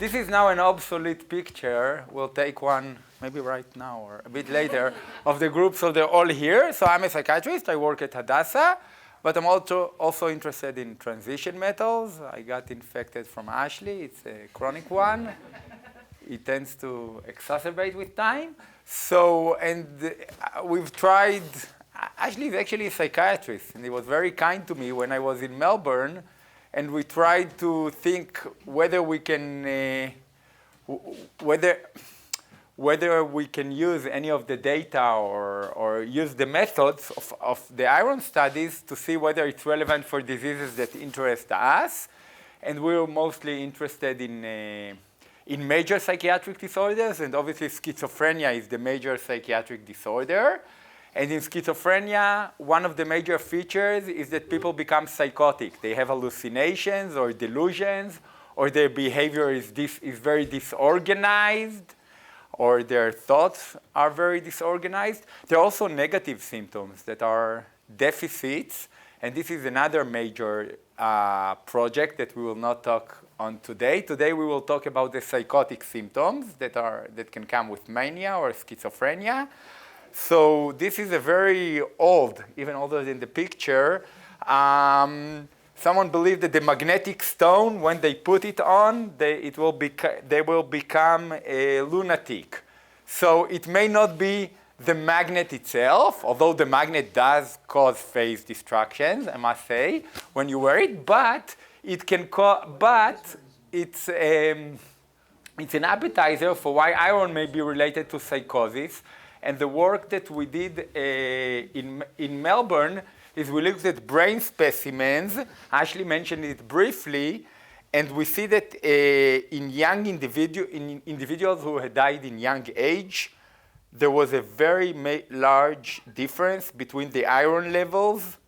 This is now an obsolete picture. We'll take one maybe right now or a bit later of the group. So they're all here. So I'm a psychiatrist. I work at Hadassah. But I'm also interested in transition metals. I got infected from Ashley. It's a chronic one. It tends to exacerbate with time. So, and we've tried, Ashley is actually a psychiatrist, and he was very kind to me when I was in Melbourne, and we tried to think whether we can, whether we can use any of the data or use the methods of the iron studies to see whether it's relevant for diseases that interest us. And we're mostly interested in major psychiatric disorders, and obviously schizophrenia is the major psychiatric disorder. And in schizophrenia, one of the major features is that people become psychotic. They have hallucinations or delusions, or their behavior is very disorganized, or their thoughts are very disorganized. There are also negative symptoms that are deficits, and this is another major project that we will not talk on today. Today we will talk about the psychotic symptoms that can come with mania or schizophrenia. So this is a very old, even older than the picture. Someone believed that the magnetic stone, when they put it on, they will become a lunatic. So it may not be the magnet itself, although the magnet does cause phase distractions, I must say, when you wear it, but it can it's an appetizer for why iron may be related to psychosis. And the work that we did in Melbourne is we looked at brain specimens. Ashley mentioned it briefly, and we see that in young individuals who had died in young age, there was a very large difference between the iron levels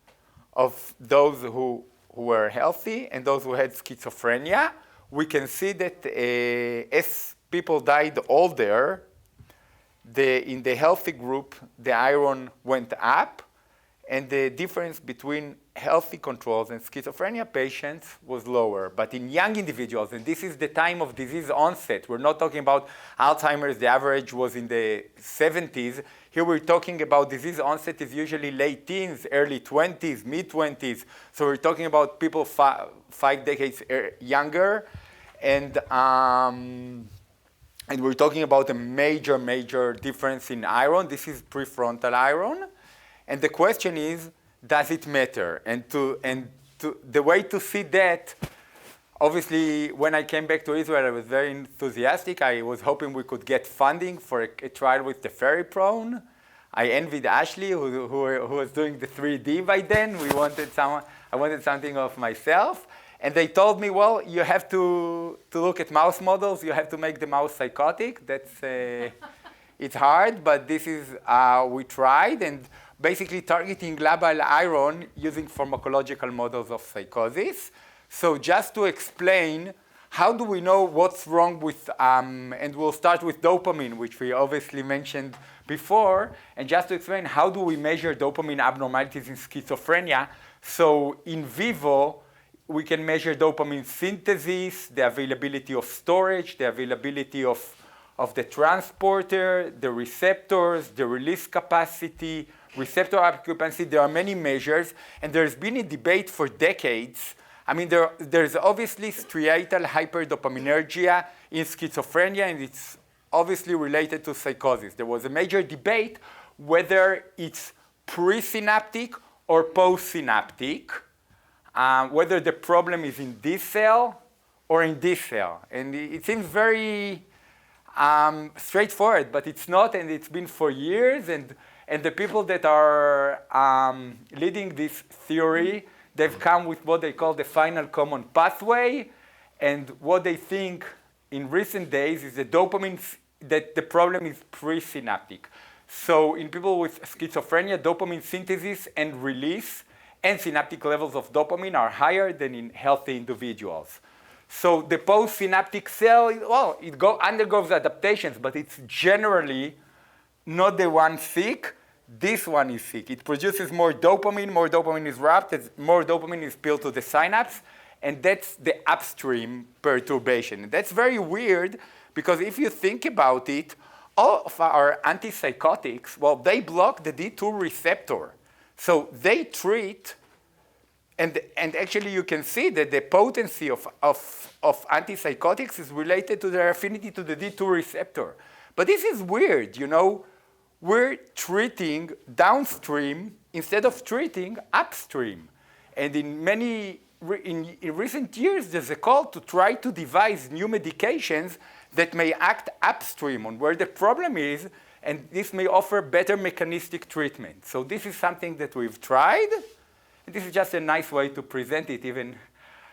of those who were healthy and those who had schizophrenia. We can see that as people died older, in the healthy group, the iron went up, and the difference between healthy controls and schizophrenia patients was lower. But in young individuals, and this is the time of disease onset, we're not talking about Alzheimer's, the average was in the 70s. Here we're talking about disease onset is usually late teens, early 20s, mid-20s. So we're talking about people 5 decades younger. And we're talking about a major difference in iron. This is prefrontal iron. And the question is, does it matter? And the way to see that, obviously, when I came back to Israel, I was very enthusiastic. I was hoping we could get funding for a trial with the ferriprone. I envied Ashley, who was doing the 3D by then. I wanted something of myself. And they told me, well, you have to look at mouse models. You have to make the mouse psychotic. It's hard, but this is, we tried. And basically targeting labile iron using pharmacological models of psychosis. So just to explain, how do we know what's wrong with, and we'll start with dopamine, which we obviously mentioned before, and just to explain how do we measure dopamine abnormalities in schizophrenia. So in vivo, we can measure dopamine synthesis, the availability of storage, the availability of the transporter, the receptors, the release capacity, receptor occupancy. There are many measures, and there's been a debate for decades. I mean, there's obviously striatal hyperdopaminergia in schizophrenia, and it's obviously related to psychosis. There was a major debate whether it's presynaptic or postsynaptic, whether the problem is in this cell or in this cell. And it seems very straightforward, but it's not, and it's been for years. And the people that are leading this theory, they've come with what they call the final common pathway. And what they think in recent days is that that the problem is presynaptic. So in people with schizophrenia, dopamine synthesis and release and synaptic levels of dopamine are higher than in healthy individuals. So the postsynaptic cell, well, it undergoes adaptations, but it's generally not the one sick. This one is sick. It produces more dopamine is wrapped, more dopamine is spilled to the synapse, and that's the upstream perturbation. And that's very weird, because if you think about it, all of our antipsychotics, well, they block the D2 receptor. So they treat, and actually you can see that the potency of antipsychotics is related to their affinity to the D2 receptor. But this is weird, you know. We're treating downstream instead of treating upstream. And in recent years, there's a call to try to devise new medications that may act upstream on where the problem is, and this may offer better mechanistic treatment. So this is something that we've tried, and this is just a nice way to present it even.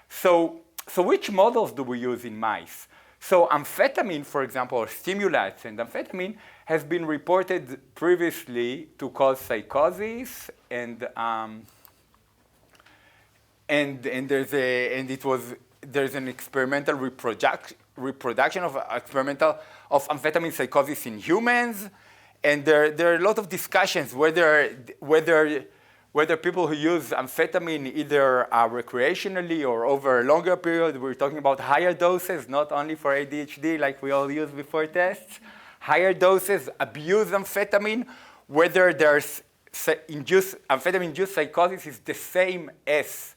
So which models do we use in mice? So amphetamine, for example, or stimulants, and amphetamine has been reported previously to cause psychosis, and there's an experimental reproduction of amphetamine psychosis in humans, and there are a lot of discussions whether people who use amphetamine either recreationally or over a longer period, we're talking about higher doses, not only for ADHD like we all use before tests, higher doses abuse amphetamine, whether there's amphetamine-induced psychosis is the same as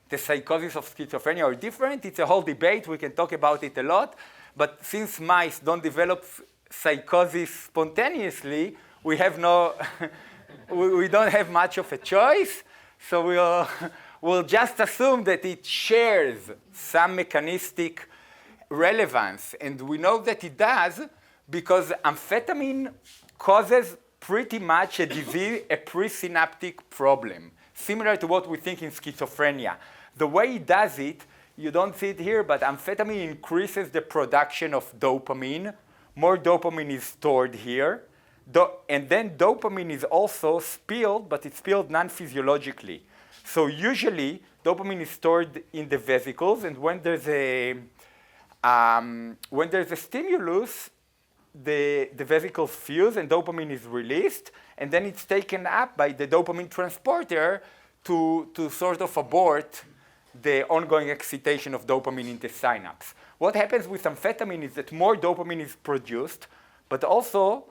the psychosis of schizophrenia or different. It's a whole debate. We can talk about it a lot. But since mice don't develop psychosis spontaneously, we have no, we don't have much of a choice. So we'll just assume that it shares some mechanistic relevance. And we know that it does because amphetamine causes pretty much a disease, a presynaptic problem, similar to what we think in schizophrenia. The way it does it, you don't see it here, but amphetamine increases the production of dopamine. More dopamine is stored here. And then dopamine is also spilled, but it's spilled non-physiologically. So usually, dopamine is stored in the vesicles, and when there's a stimulus, the vesicles fuse and dopamine is released, and then it's taken up by the dopamine transporter to sort of abort the ongoing excitation of dopamine in the synapse. What happens with amphetamine is that more dopamine is produced, but also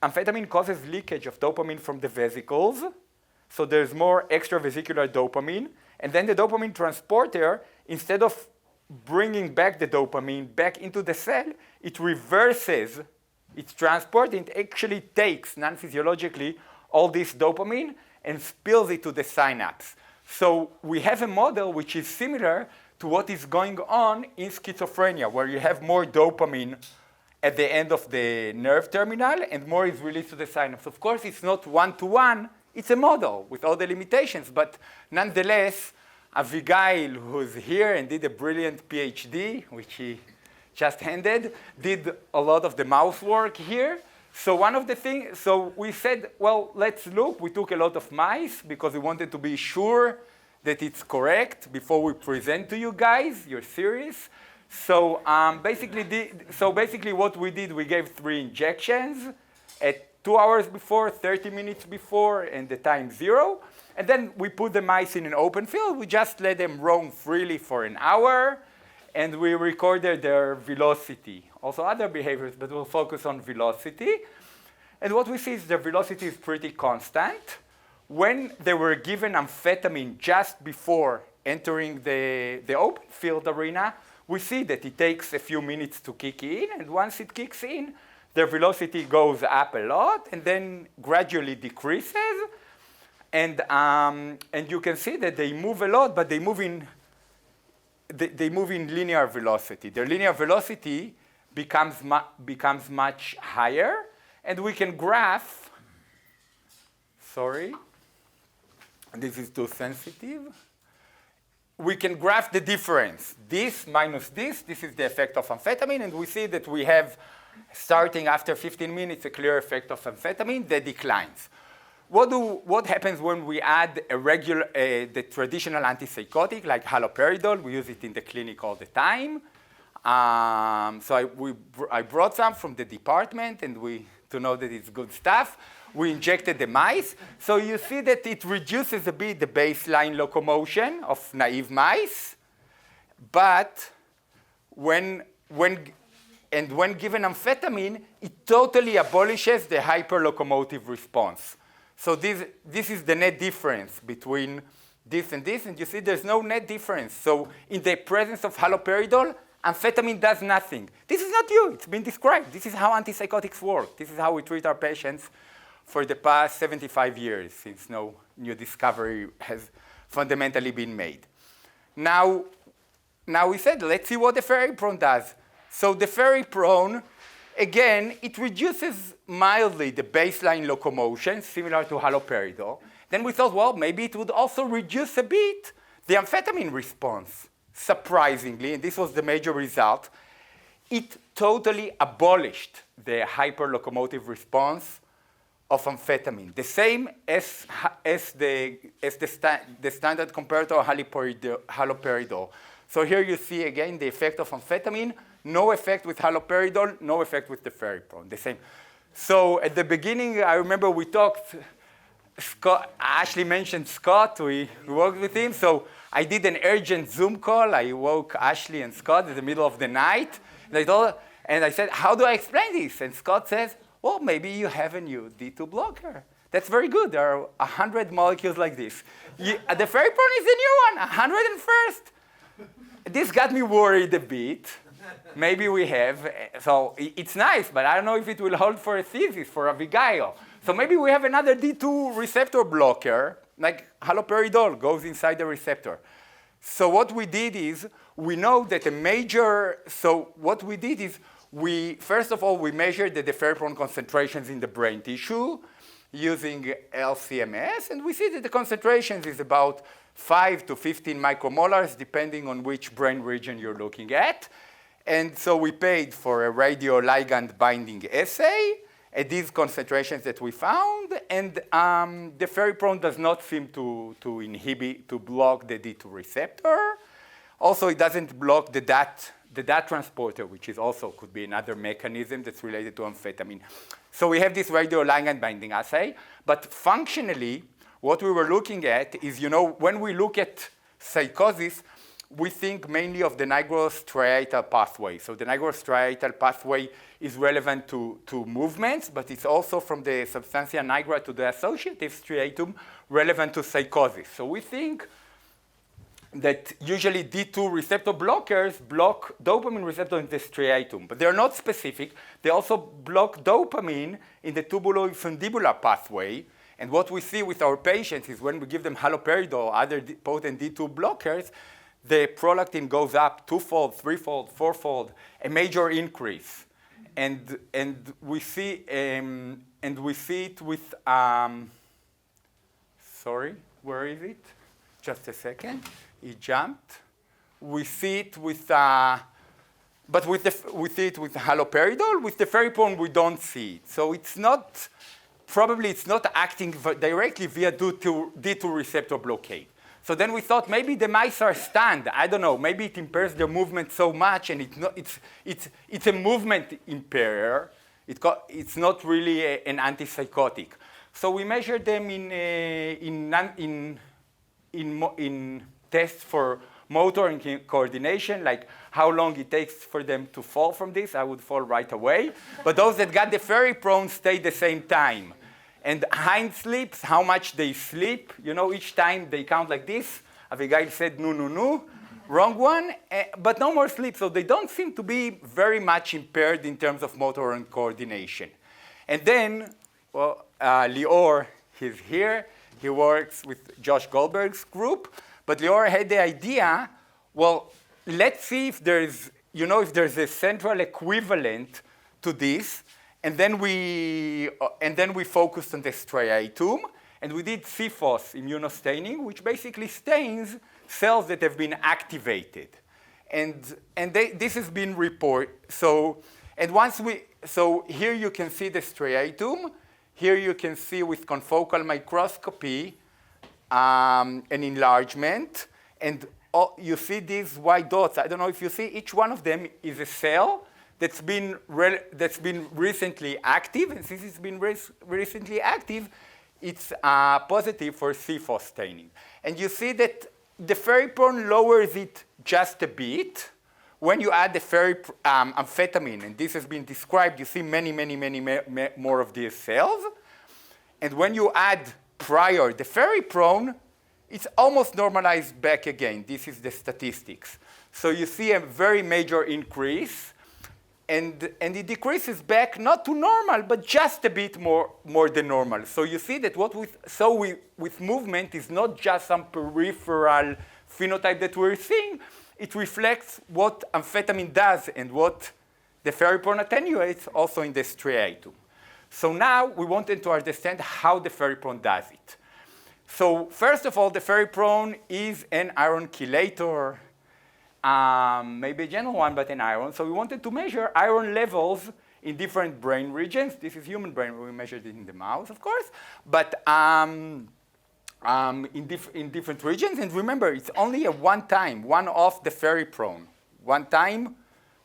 amphetamine causes leakage of dopamine from the vesicles, so there's more extravesicular dopamine, and then the dopamine transporter, instead of bringing back the dopamine back into the cell, it reverses its transport and actually takes non-physiologically all this dopamine and spills it to the synapse. So we have a model which is similar to what is going on in schizophrenia, where you have more dopamine at the end of the nerve terminal and more is released to the synapse. Of course, it's not one-to-one. It's a model with all the limitations, but nonetheless, Avigail, who's here and did a brilliant PhD, which he just handed, did a lot of the mouse work here. So one of the things, so we said, well, let's look. We took a lot of mice because we wanted to be sure that it's correct before we present to you guys your series. So basically what we did, we gave 3 injections at 2 hours before, 30 minutes before, and the time 0. And then we put the mice in an open field. We just let them roam freely for an hour, and we recorded their velocity. Also other behaviors, but we'll focus on velocity. And what we see is their velocity is pretty constant. When they were given amphetamine just before entering the open field arena, we see that it takes a few minutes to kick in, and once it kicks in, their velocity goes up a lot and then gradually decreases. And you can see that they move a lot, but they move in linear velocity. Their linear velocity becomes much higher, and we can graph, sorry, this is too sensitive. We can graph the difference. This minus this is the effect of amphetamine, and we see that we have, starting after 15 minutes, a clear effect of amphetamine that declines. What happens when we add the traditional antipsychotic like haloperidol? We use it in the clinic all the time. So I brought some from the department, and to know that it's good stuff. We injected the mice. So you see that it reduces a bit the baseline locomotion of naive mice. But when given amphetamine, it totally abolishes the hyperlocomotive response. So this is the net difference between this, and you see there's no net difference. So in the presence of haloperidol, amphetamine does nothing. This is not new, it's been described. This is how antipsychotics work. This is how we treat our patients for the past 75 years, since no new discovery has fundamentally been made. Now we said, let's see what the feriprone does. So the feriprone, again, it reduces mildly the baseline locomotion, similar to haloperidol. Then we thought, well, maybe it would also reduce a bit the amphetamine response. Surprisingly, and this was the major result, it totally abolished the hyperlocomotive response of amphetamine, the same as the standard comparator haloperidol. So here you see again the effect of amphetamine, no effect with haloperidol, no effect with the feriprone, the same. So at the beginning, I remember we talked, Ashley mentioned Scott, we worked with him, so I did an urgent Zoom call. I woke Ashley and Scott in the middle of the night, and I said, how do I explain this? And Scott says, well, maybe you have a new D2 blocker. That's very good. There are 100 molecules like this. The feriprone is the new one, 101st. This got me worried a bit. Maybe we have. So it's nice, but I don't know if it will hold for a thesis, for Abigail. So maybe we have another D2 receptor blocker, like haloperidol goes inside the receptor. So what we did is, we know that first of all, we measured the feriprone concentrations in the brain tissue using LCMS, and we see that the concentrations is about 5 to 15 micromolars, depending on which brain region you're looking at. And so we paid for a radioligand binding assay at these concentrations that we found, and the feriprone does not seem to block the D2 receptor. Also, it doesn't block the DAT transporter, which is also could be another mechanism that's related to amphetamine. So we have this radioligand binding assay, but functionally, what we were looking at is, when we look at psychosis, we think mainly of the nigrostriatal pathway. So the nigrostriatal pathway is relevant to movements, but it's also from the substantia nigra to the associative striatum relevant to psychosis. So we think that usually D2 receptor blockers block dopamine receptor in the striatum, but they're not specific. They also block dopamine in the tubuloinfundibular pathway. And what we see with our patients is when we give them haloperidol or other potent D2 blockers, the prolactin goes up twofold, threefold, fourfold, a major increase. And we see it with, sorry, where is it? Just a second. It jumped. We see it with, but we see it with haloperidol. With the feriprone, we don't see it. So it's not, probably it's not acting directly via D2 receptor blockade. So then we thought maybe the mice are stunned. I don't know. Maybe it impairs their movement so much, and it's a movement impairer. It's not really an antipsychotic. So we measured them in tests for motor and coordination, like how long it takes for them to fall from this. I would fall right away. But those that got the feriprone stayed the same time. And hind sleeps, how much they sleep, each time they count like this. Abigail said, no, wrong one, but no more sleep. So they don't seem to be very much impaired in terms of motor and coordination. And then, well, Lior, he's here. He works with Josh Goldberg's group. But Lior had the idea, well, let's see if there's a central equivalent to this. And then we focused on the striatum, and we did CFOS immunostaining, which basically stains cells that have been activated. And this has been reported. So here you can see the striatum. Here you can see with confocal microscopy an enlargement. And you see these white dots. I don't know if you see, each one of them is a cell that's been recently active. And since it's been recently active, it's positive for CFOS staining. And you see that the feriprone lowers it just a bit. When you add the amphetamine, and this has been described, you see many more of these cells. And when you add prior the feriprone, it's almost normalized back again. This is the statistics. So you see a very major increase, and it decreases back not to normal, but just a bit more than normal. So you see that with movement is not just some peripheral phenotype that we're seeing. It reflects what amphetamine does and what the feriprone attenuates also in the striatum. So now we wanted to understand how the feriprone does it. So first of all, the feriprone is an iron chelator, maybe a general one, but an iron. So we wanted to measure iron levels in different brain regions. This is human brain. We measured it in the mouse, of course. But in different regions. And remember, it's only a one-off the feriprone. One time,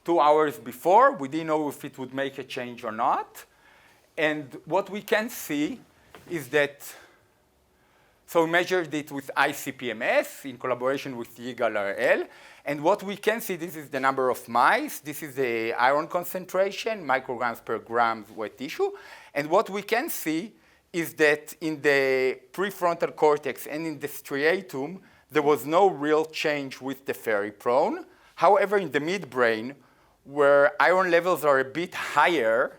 2 hours before. We didn't know if it would make a change or not. And what we can see is that, so we measured it with ICP-MS in collaboration with Yigal RL. And what we can see, this is the number of mice. This is the iron concentration, micrograms per gram wet tissue. And what we can see is that in the prefrontal cortex and in the striatum, there was no real change with the feriprone. However, in the midbrain, where iron levels are a bit higher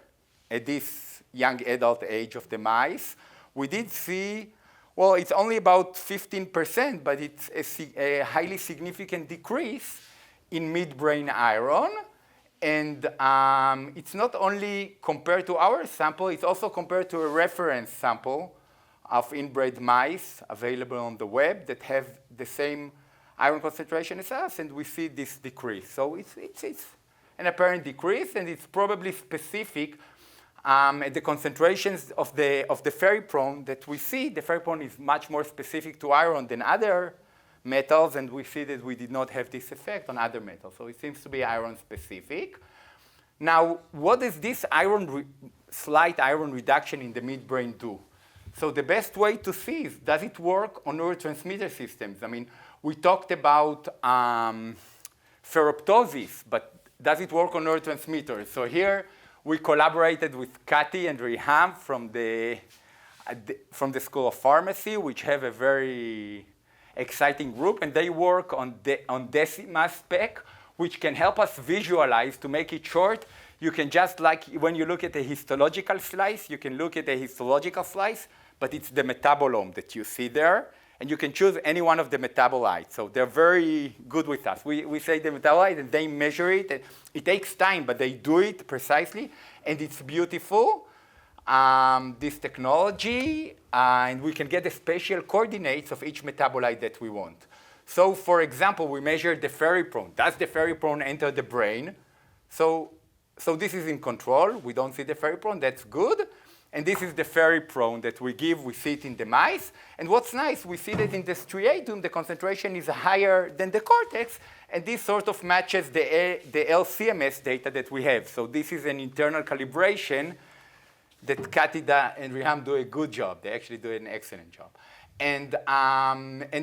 at this young adult age of the mice, we did see, well, it's only about 15%, but it's a highly significant decrease in midbrain iron. And it's not only compared to our sample, it's also compared to a reference sample of inbred mice available on the web that have the same iron concentration as us, and we see this decrease. So it's an apparent decrease, and it's probably specific at the concentrations of the feriprone that we see. The feriprone is much more specific to iron than other metals, and we see that we did not have this effect on other metals. So it seems to be iron specific. Now, what does this slight iron reduction in the midbrain do? So the best way to see is, does it work on neurotransmitter systems? I mean, we talked about ferroptosis, but does it work on neurotransmitters? So here we collaborated with Kati and Riham from the School of Pharmacy, which have a very exciting group, and they work on Decima spec, which can help us visualize. To make it short, you can just, like when you look at a histological slice, you can look at a histological slice, but it's the metabolome that you see there, and you can choose any one of the metabolites. So they're very good with us. We say the metabolite, and they measure it. And it takes time, but they do it precisely, and it's beautiful. This technology, and we can get the spatial coordinates of each metabolite that we want. So for example, we measured the feriprone. Does the feriprone enter the brain? So this is in control. We don't see the feriprone. That's good. And this is the feriprone that we give. We see it in the mice. And what's nice, we see that in the striatum, the concentration is higher than the cortex. And this sort of matches the LCMS data that we have. So this is an internal calibration that Katida and Riham do a good job. They actually do an excellent job. And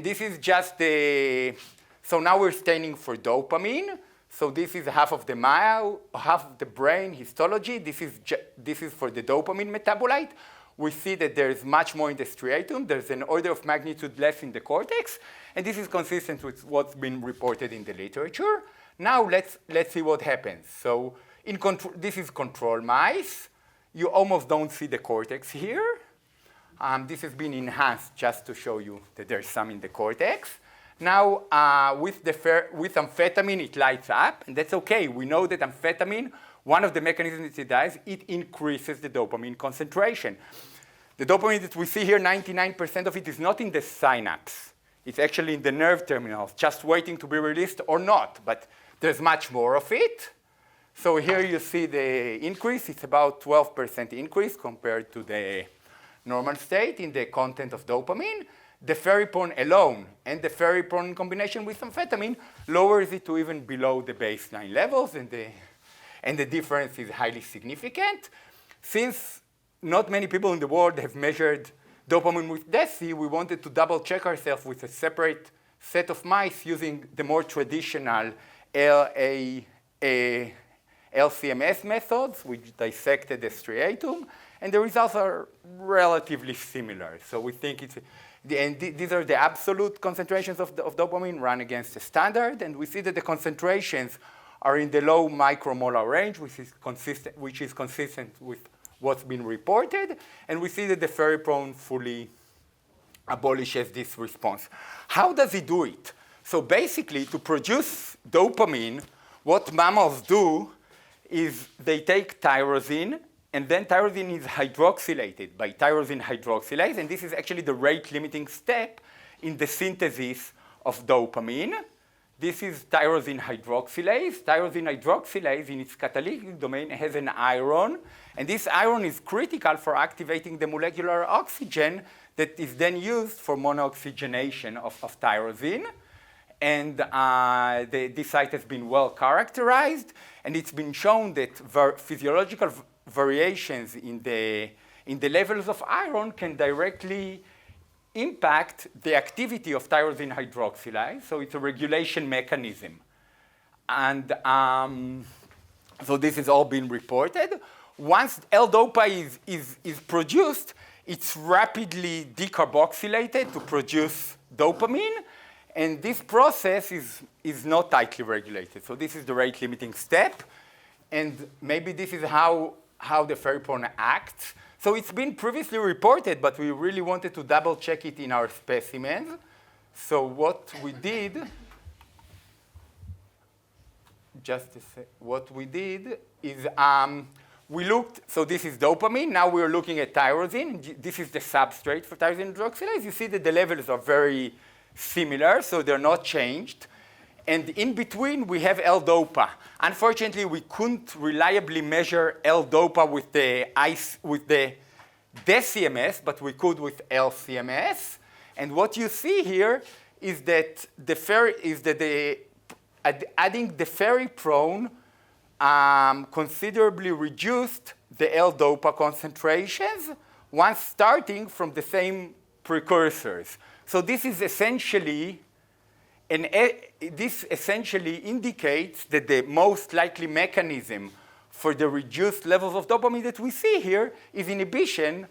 this is just so now we're staining for dopamine. So this is half of the brain histology. This is for the dopamine metabolite. We see that there's much more in the striatum. There's an order of magnitude less in the cortex. And this is consistent with what's been reported in the literature. Now let's see what happens. So this is control mice. You almost don't see the cortex here. This has been enhanced just to show you that there's some in the cortex. Now, with amphetamine, it lights up, and that's okay. We know that amphetamine, one of the mechanisms it does, it increases the dopamine concentration. The dopamine that we see here, 99% of it is not in the synapse. It's actually in the nerve terminals, just waiting to be released or not, but there's much more of it. So here you see the increase. It's about 12% increase compared to the normal state in the content of dopamine. The feriprone alone and the feriprone in combination with amphetamine lowers it to even below the baseline levels, and the difference is highly significant. Since not many people in the world have measured dopamine with DESI, we wanted to double check ourselves with a separate set of mice using the more traditional LCMS methods, which dissected the striatum, and the results are relatively similar. So we think these are the absolute concentrations of dopamine run against the standard, and we see that the concentrations are in the low micromolar range, which is consistent with what's been reported, and we see that the feriprone fully abolishes this response. How does it do it? So basically, to produce dopamine, what mammals do is they take tyrosine, and then tyrosine is hydroxylated by tyrosine hydroxylase, and this is actually the rate-limiting step in the synthesis of dopamine. This is tyrosine hydroxylase. Tyrosine hydroxylase in its catalytic domain has an iron, and this iron is critical for activating the molecular oxygen that is then used for monooxygenation of tyrosine. And this site has been well characterized, and it's been shown that physiological variations in the levels of iron can directly impact the activity of tyrosine hydroxylase, so it's a regulation mechanism. And so this has all been reported. Once L-DOPA is produced, it's rapidly decarboxylated to produce dopamine, and this process is not tightly regulated. So this is the rate-limiting step, and maybe this is how the feriprone acts. So it's been previously reported, but we really wanted to double-check it in our specimens. So what we did, what we did is we looked, so this is dopamine. Now we're looking at tyrosine. This is the substrate for tyrosine hydroxylase. You see that the levels are very similar, so they're not changed. And in between, we have L-DOPA. Unfortunately, we couldn't reliably measure L-DOPA with the DCMS, but we could with LCMS. And what you see here is that adding the feriprone considerably reduced the L-DOPA concentrations once starting from the same precursors. So this is essentially this essentially indicates that the most likely mechanism for the reduced levels of dopamine that we see here is inhibition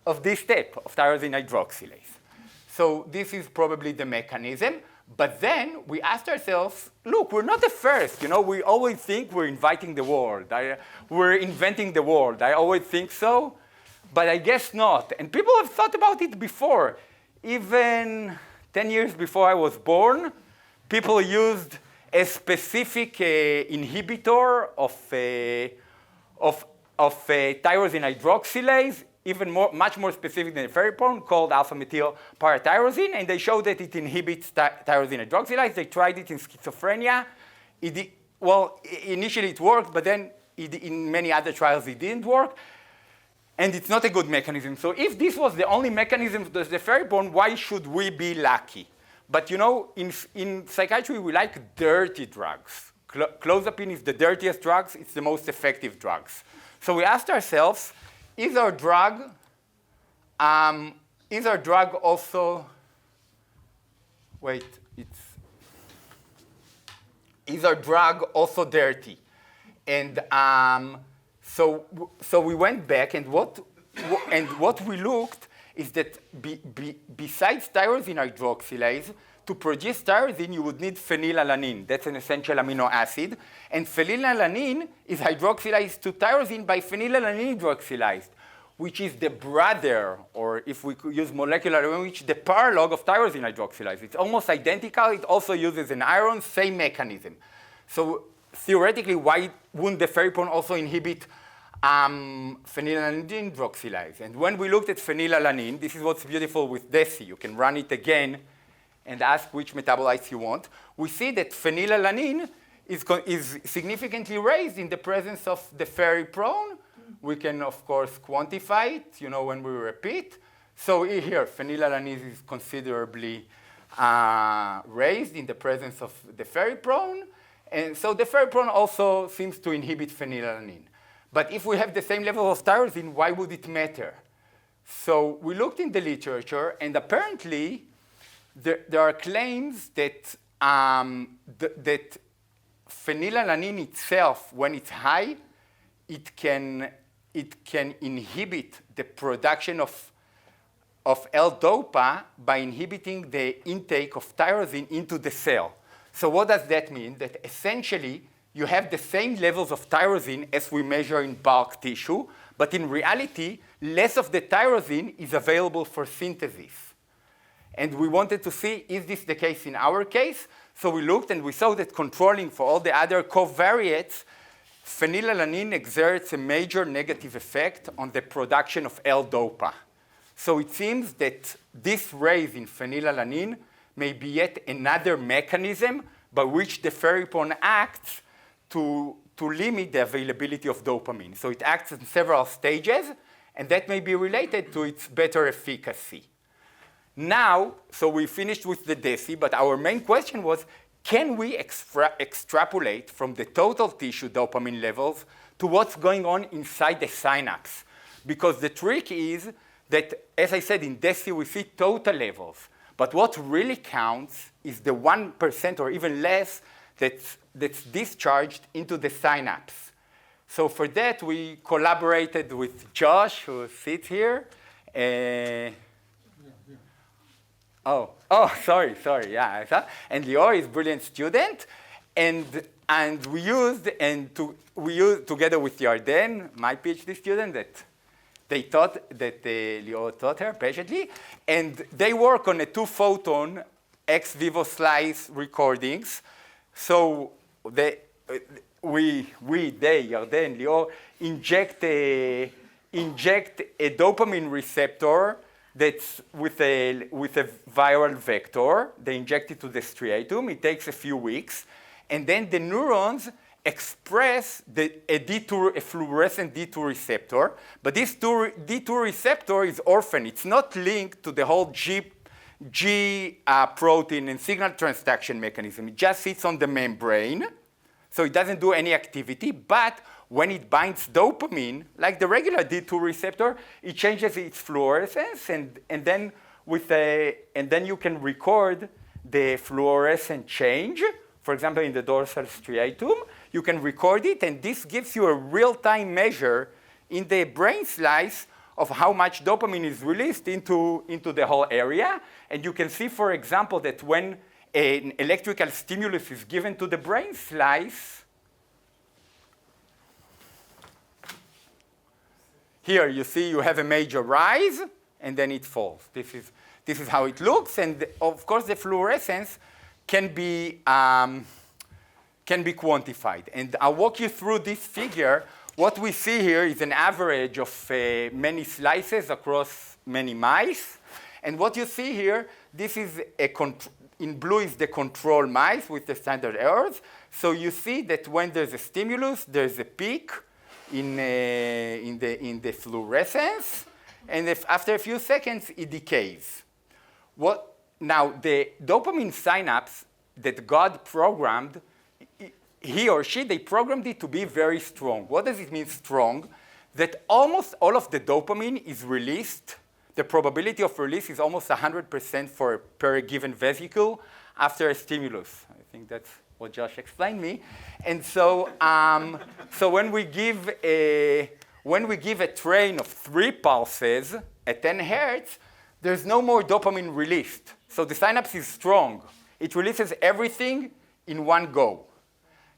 of this step of tyrosine hydroxylase. So this is probably the mechanism. But then we asked ourselves, look, we're not the first. You know, we always think we're inviting the world. We're inventing the world. I always think so, but I guess not. And people have thought about it before. Even 10 years before I was born, people used a specific inhibitor of tyrosine hydroxylase, much more specific than the feriprone, called alpha-methyl paratyrosine, and they showed that it inhibits tyrosine hydroxylase. They tried it in schizophrenia. Initially it worked, but then in many other trials it didn't work. And it's not a good mechanism. So if this was the only mechanism of the feriprone, why should we be lucky? But you know, in psychiatry, we like dirty drugs. Clozapine is the dirtiest drugs. It's the most effective drugs. So we asked ourselves, is our drug also, is our drug also dirty? And so we went back, and what we looked is that besides tyrosine hydroxylase, to produce tyrosine, you would need phenylalanine. That's an essential amino acid. And phenylalanine is hydroxylized to tyrosine by phenylalanine hydroxylase, which is the brother, or if we could use molecular language, the paralog of tyrosine hydroxylase. It's almost identical. It also uses an iron, same mechanism. So theoretically, why wouldn't the feriprone also inhibit phenylalanine hydroxylase? And when we looked at phenylalanine, this is what's beautiful with DESI. You can run it again and ask which metabolites you want. We see that phenylalanine is significantly raised in the presence of the feriprone. We can, of course, quantify it, you know, when we repeat. So here, phenylalanine is considerably raised in the presence of the feriprone. And so the feriprone also seems to inhibit phenylalanine. But if we have the same level of tyrosine, why would it matter? So we looked in the literature, and apparently there are claims that, that phenylalanine itself, when it's high, it can inhibit the production of L-DOPA by inhibiting the intake of tyrosine into the cell. So what does that mean? That essentially you have the same levels of tyrosine as we measure in bulk tissue, but in reality, less of the tyrosine is available for synthesis. And we wanted to see, is this the case in our case? So we looked and we saw that controlling for all the other covariates, phenylalanine exerts a major negative effect on the production of L-DOPA. So it seems that this raise in phenylalanine may be yet another mechanism by which the ferropone acts to limit the availability of dopamine. So it acts in several stages, and that may be related to its better efficacy. Now, so we finished with the DESI, but our main question was, can we extrapolate from the total tissue dopamine levels to what's going on inside the synapse? Because the trick is that, as I said, in DESI we see total levels, but what really counts is the 1% or even less that's discharged into the synapse. So for that, we collaborated with Josh, who sits here. Sorry, yeah. And Lior is a brilliant student. And we used together with Yarden, my PhD student, that they taught, that Lior taught her patiently, and they work on a 2-photon ex vivo slice recordings. So Yarden, Lior, inject a dopamine receptor that's with a viral vector. They inject it to the striatum. It takes a few weeks. And then the neurons express a fluorescent D2 receptor. But this D2 receptor is orphan. It's not linked to the whole G protein and signal transduction mechanism. It just sits on the membrane, so it doesn't do any activity. But when it binds dopamine, like the regular D2 receptor, it changes its fluorescence, and then you can record the fluorescent change. For example, in the dorsal striatum, you can record it, and this gives you a real-time measure in the brain slice of how much dopamine is released into the whole area. And you can see, for example, that when an electrical stimulus is given to the brain slice, here you see you have a major rise, and then it falls. This is how it looks, and of course the fluorescence can be quantified. And I'll walk you through this figure. What we see here is an average of many slices across many mice. And what you see here, this is in blue is the control mice with the standard errors. So you see that when there's a stimulus, there's a peak in the fluorescence. And after a few seconds, it decays. Now, the dopamine synapse that God programmed, he or she, they programmed it to be very strong. What does it mean, strong? That almost all of the dopamine is released. The probability of release is almost 100% per given vesicle after a stimulus. I think that's what Josh explained me. And so, so when we give a train of 3 pulses at 10 hertz, there's no more dopamine released. So the synapse is strong. It releases everything in one go.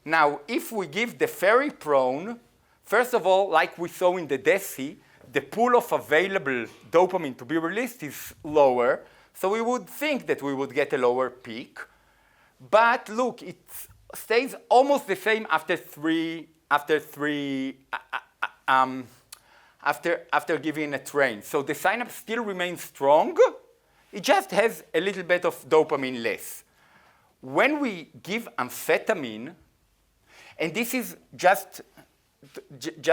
Now, if we give the ferriprone, first of all, like we saw in the DESI, the pool of available dopamine to be released is lower. So we would think that we would get a lower peak. But look, it stays almost the same after giving a train. So the synapse still remains strong. It just has a little bit of dopamine less. When we give amphetamine, and this is just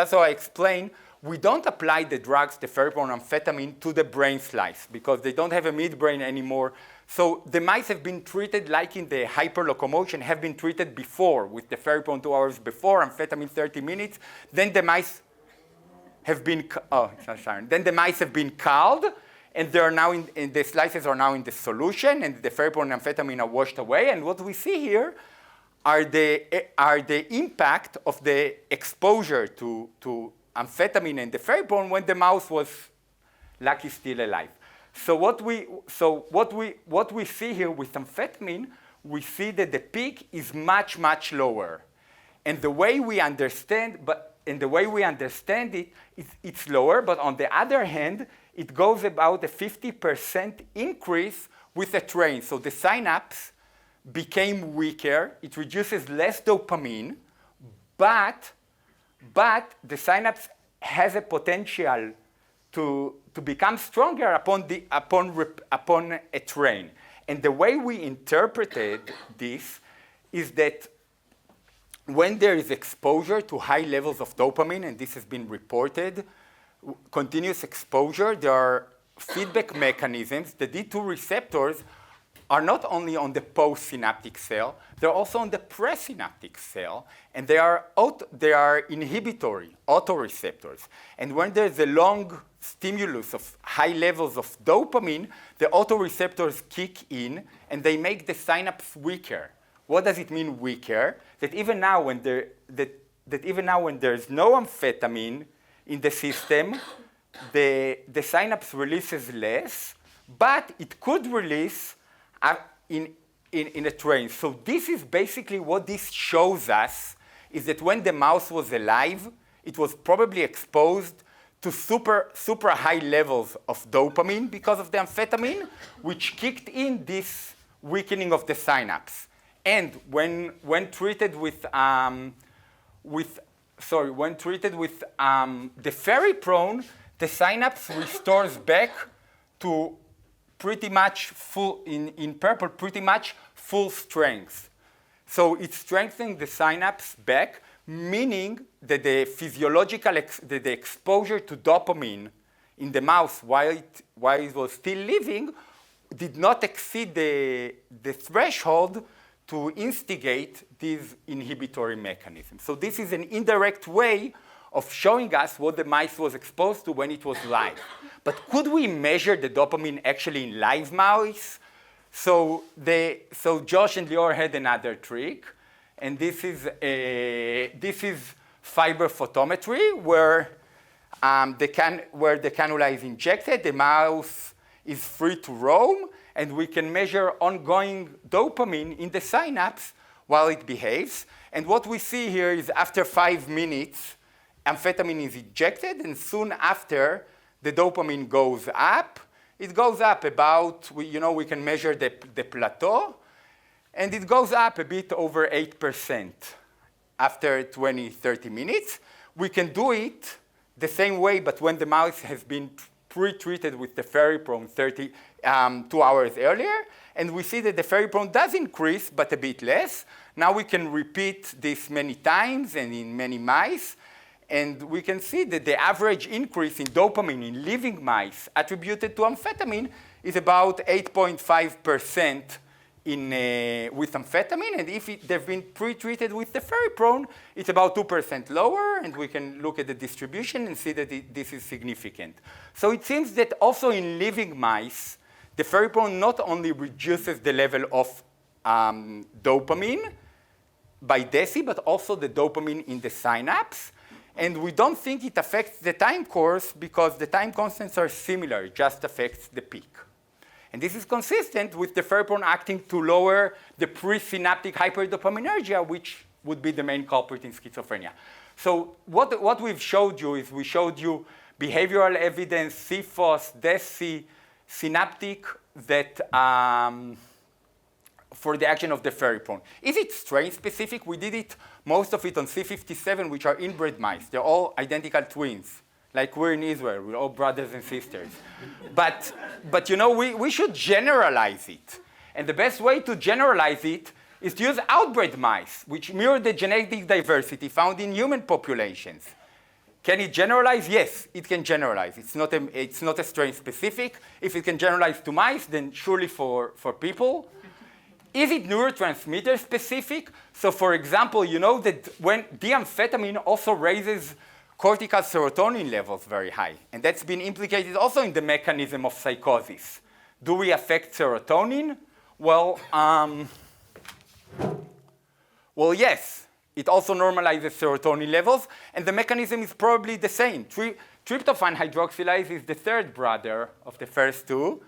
so I explain, we don't apply the drugs, the ferriprone amphetamine, to the brain slice because they don't have a midbrain anymore. So the mice have been treated like in the hyperlocomotion, have been treated before with the ferriprone 2 hours before, amphetamine 30 minutes. Then the mice have been, Then the mice have been culled, and they're now in the slices are now in the solution, and the ferriprone and amphetamine are washed away. And what we see here are the impact of the exposure to amphetamine and the ferriprone when the mouse was lucky still alive. So what we see here with amphetamine, we see that the peak is much, much lower. And the way we understand it, it's lower, but on the other hand, it goes about a 50% increase with a train. So the synapse became weaker, it reduces less dopamine, but the synapse has a potential to become stronger upon a train. And the way we interpreted this is that when there is exposure to high levels of dopamine, and this has been reported, continuous exposure, there are feedback mechanisms. The D2 receptors are not only on the postsynaptic cell, they're also on the presynaptic cell, and they are inhibitory autoreceptors. And when there's a long stimulus of high levels of dopamine, the autoreceptors kick in, and they make the synapse weaker. What does it mean weaker? That even now when there's no amphetamine in the system, the synapse releases less, but it could release in a train. So this is basically what this shows us, is that when the mouse was alive, it was probably exposed to super high levels of dopamine because of the amphetamine, which kicked in this weakening of the synapse. And when treated with the ferriprone, the synapse restores back to pretty much full, in purple, pretty much full strength. So it's strengthening the synapse back, meaning that the the exposure to dopamine in the mouse while it was still living did not exceed the threshold to instigate these inhibitory mechanisms. So this is an indirect way of showing us what the mice was exposed to when it was live. But could we measure the dopamine actually in live mice? So Josh and Lior had another trick, and this is fiber photometry, where the cannula is injected, the mouse is free to roam, and we can measure ongoing dopamine in the synapse while it behaves. And what we see here is after 5 minutes, amphetamine is injected, and soon after, the dopamine goes up. It goes up about, we can measure the plateau, and it goes up a bit over 8% after 20, 30 minutes. We can do it the same way, but when the mouse has been pre-treated with the ferriprone 2 hours earlier, and we see that the ferriprone does increase, but a bit less. Now we can repeat this many times and in many mice, and we can see that the average increase in dopamine in living mice attributed to amphetamine is about 8.5% with amphetamine, and if they've been pre-treated with the ferriprone, it's about 2% lower, and we can look at the distribution and see that this is significant. So it seems that also in living mice, the ferriprone not only reduces the level of dopamine by deci, but also the dopamine in the synapse. And we don't think it affects the time course because the time constants are similar. It just affects the peak. And this is consistent with the ferriprone acting to lower the presynaptic hyperdopaminergia, which would be the main culprit in schizophrenia. So what we've showed you is we showed you behavioral evidence, CFOS, DESI, synaptic, that for the action of the ferriprone. Is it strain-specific? We did it, most of it on C57, which are inbred mice. They're all identical twins. Like we're in Israel, we're all brothers and sisters. But we should generalize it. And the best way to generalize it is to use outbred mice, which mirror the genetic diversity found in human populations. Can it generalize? Yes, it can generalize. It's not a strain-specific. If it can generalize to mice, then surely for people. Is it neurotransmitter-specific? So for example, you know that when D-amphetamine also raises cortical serotonin levels very high. And that's been implicated also in the mechanism of psychosis. Do we affect serotonin? Well, yes. It also normalizes serotonin levels, and the mechanism is probably the same. Tryptophan hydroxylase is the third brother of the first two.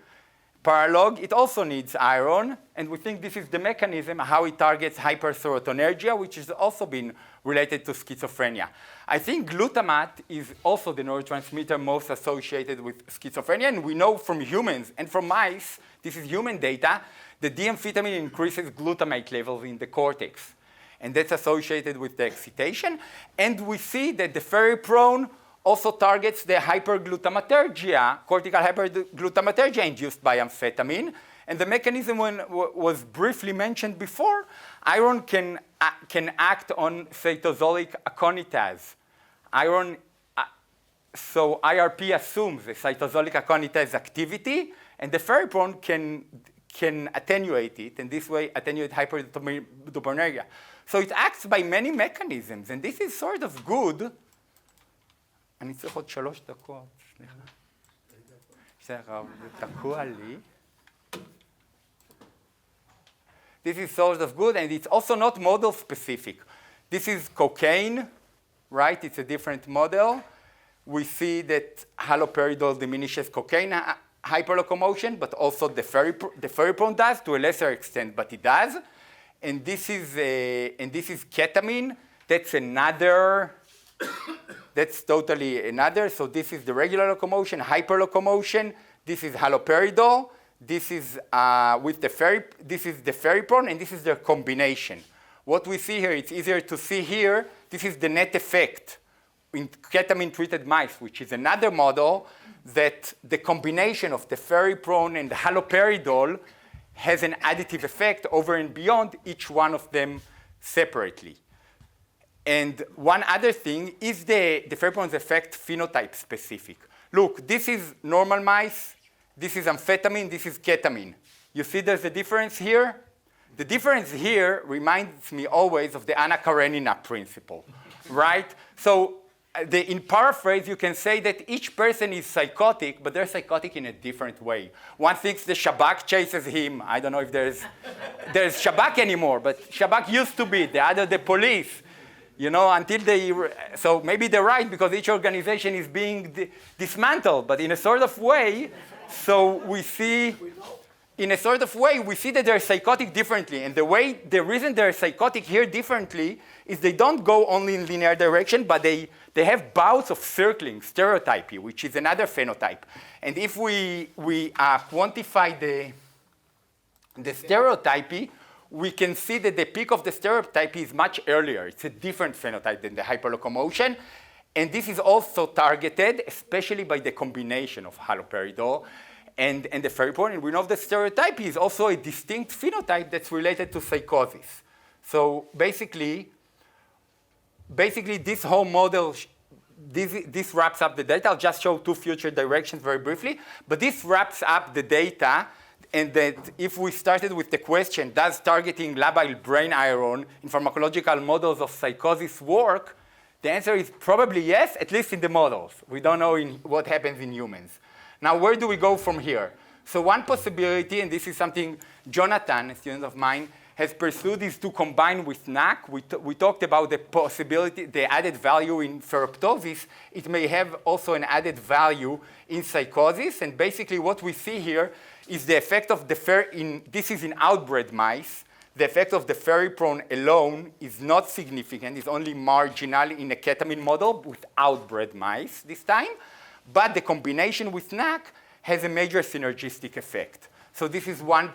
Paralog, it also needs iron, and we think this is the mechanism how it targets hyperserotonergia, which has also been related to schizophrenia. I think glutamate is also the neurotransmitter most associated with schizophrenia, and we know from humans and from mice, this is human data, that D-amphetamine increases glutamate levels in the cortex. And that's associated with the excitation. And we see that the ferriprone also targets the hyperglutamatergia, cortical hyperglutamatergia induced by amphetamine. And the mechanism was briefly mentioned before. Iron can act on cytosolic aconitase. So IRP assumes the cytosolic aconitase activity, and the ferriprone can attenuate it, and this way attenuate hyperdopaminergia. So it acts by many mechanisms, and this is sort of good. אני צריך עוד 3 דקות, סליחה. זה תקוע לי. This is sort of good, and it's also not model specific. This is cocaine, right? It's a different model. We see that haloperidol diminishes cocaine hyperlocomotion, but also the ferriprone does to a lesser extent, but it does. And this is ketamine. That's another. That's totally another. So this is the regular locomotion, hyperlocomotion. This is haloperidol. This is this is the ferriprone, and this is their combination. What we see here, it's easier to see here. This is the net effect in ketamine-treated mice, which is another model that the combination of the ferriprone and the haloperidol has an additive effect over and beyond each one of them separately. And one other thing is the ferriprone's effect phenotype specific. Look, this is normal mice. This is amphetamine. This is ketamine. You see there's a difference here? The difference here reminds me always of the Anna Karenina principle, right? So in paraphrase, you can say that each person is psychotic, but they're psychotic in a different way. One thinks the Shabak chases him. I don't know if there's Shabak anymore, but Shabak used to be. The other, the police. You know, so maybe they're right because each organization is being dismantled, but in a sort of way, we see that they're psychotic differently. And the reason they're psychotic here differently is they don't go only in linear direction, but they have bouts of circling, stereotypy, which is another phenotype. And if we quantify the stereotypy, we can see that the peak of the stereotypy is much earlier. It's a different phenotype than the hyperlocomotion. And this is also targeted, especially by the combination of haloperidol and the ferriprone. And we know that stereotypy is also a distinct phenotype that's related to psychosis. So basically this whole model, this wraps up the data. I'll just show 2 future directions very briefly. But this wraps up the data. And that if we started with the question, does targeting labile brain iron in pharmacological models of psychosis work? The answer is probably yes, at least in the models. We don't know what happens in humans. Now, where do we go from here? So one possibility, and this is something Jonathan, a student of mine, has pursued, is to combine with NAC. We talked about the possibility, the added value in ferroptosis. It may have also an added value in psychosis. And basically what we see here is the effect of this is in outbred mice. The effect of the ferriprone alone is not significant. It's only marginal in a ketamine model with outbred mice this time. But the combination with NAC has a major synergistic effect. So this is one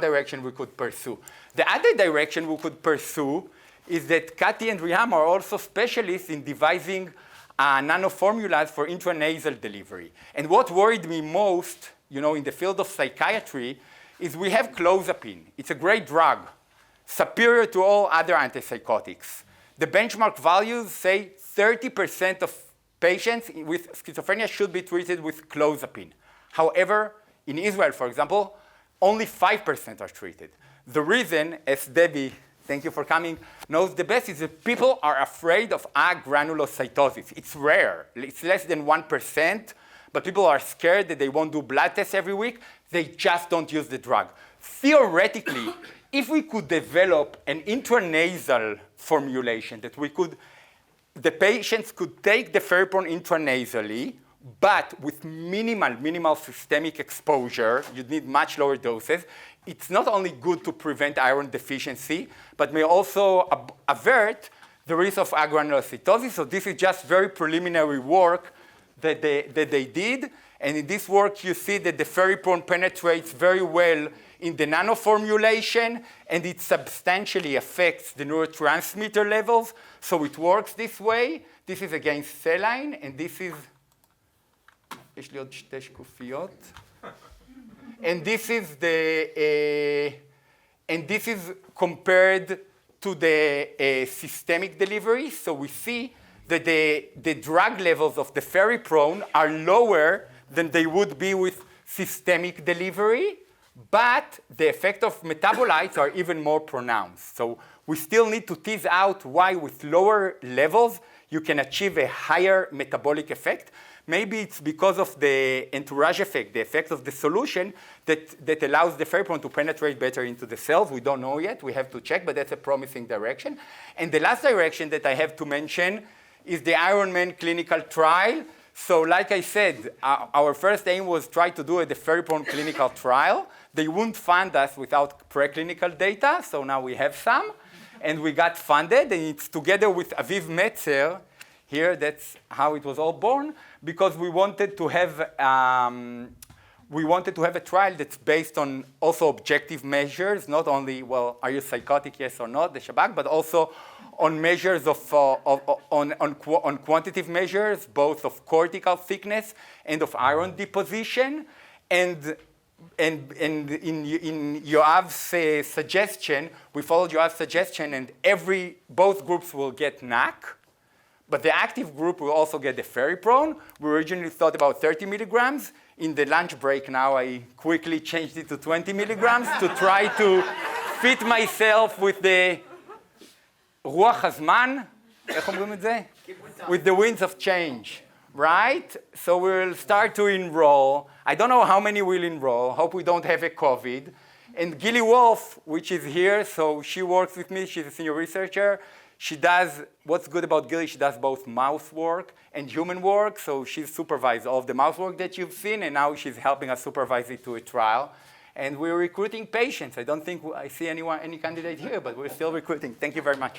direction we could pursue. The other direction we could pursue is that Kati and Riham are also specialists in devising nanoformulas for intranasal delivery. And what worried me most, in the field of psychiatry, is we have clozapine. It's a great drug, superior to all other antipsychotics. The benchmark values say 30% of patients with schizophrenia should be treated with clozapine. However, in Israel, for example, only 5% are treated. The reason, as Debbie thank you for coming, knows the best is that people are afraid of agranulocytosis. It's rare. It's less than 1%, but people are scared that they won't do blood tests every week. They just don't use the drug. Theoretically, if we could develop an intranasal formulation that the patients could take the ferriprone intranasally, but with minimal systemic exposure, you'd need much lower doses. It's not only good to prevent iron deficiency, but may also avert the risk of agranulocytosis. So this is just very preliminary work that they did. And in this work, you see that the ferriprone penetrates very well in the nano formulation, and it substantially affects the neurotransmitter levels. So it works this way. This is against saline, and this is, יש לי עוד שתי שקופיות. And this is compared to the systemic delivery. So we see that the drug levels of the ferriprone are lower than they would be with systemic delivery, but the effect of metabolites are even more pronounced. So we still need to tease out why with lower levels you can achieve a higher metabolic effect. Maybe it's because of the entourage effect, the effect of the solution that allows the ferriprone to penetrate better into the cells. We don't know yet. We have to check, but that's a promising direction. And the last direction that I have to mention is the Ironman clinical trial. So like I said, our first aim was try to do the ferriprone clinical trial. They wouldn't fund us without preclinical data, so now we have some. And we got funded, and it's together with Aviv Metzer. Here, that's how it was all born, because we wanted to have a trial that's based on also objective measures, not only, well, are you psychotic, yes or not, the Shabak, but also on measures on quantitative measures, both of cortical thickness and of iron deposition. And in Yoav's suggestion, we followed Yoav's suggestion, and both groups will get NAC. But the active group will also get the ferriprone. We originally thought about 30 milligrams. In the lunch break now, I quickly changed it to 20 milligrams to try to fit myself with the רוח הזמן, איך אומרים את זה? With the winds of change, right? So we'll start to enroll. I don't know how many will enroll. Hope we don't have a COVID. And Gilly Wolf, which is here, so she works with me. She's a senior researcher. She does, what's good about Gilly, she does both mouse work and human work. So she's supervised all of the mouse work that you've seen, and now she's helping us supervise it to a trial. And we're recruiting patients. I don't think I see any candidate here, but we're still recruiting. Thank you very much.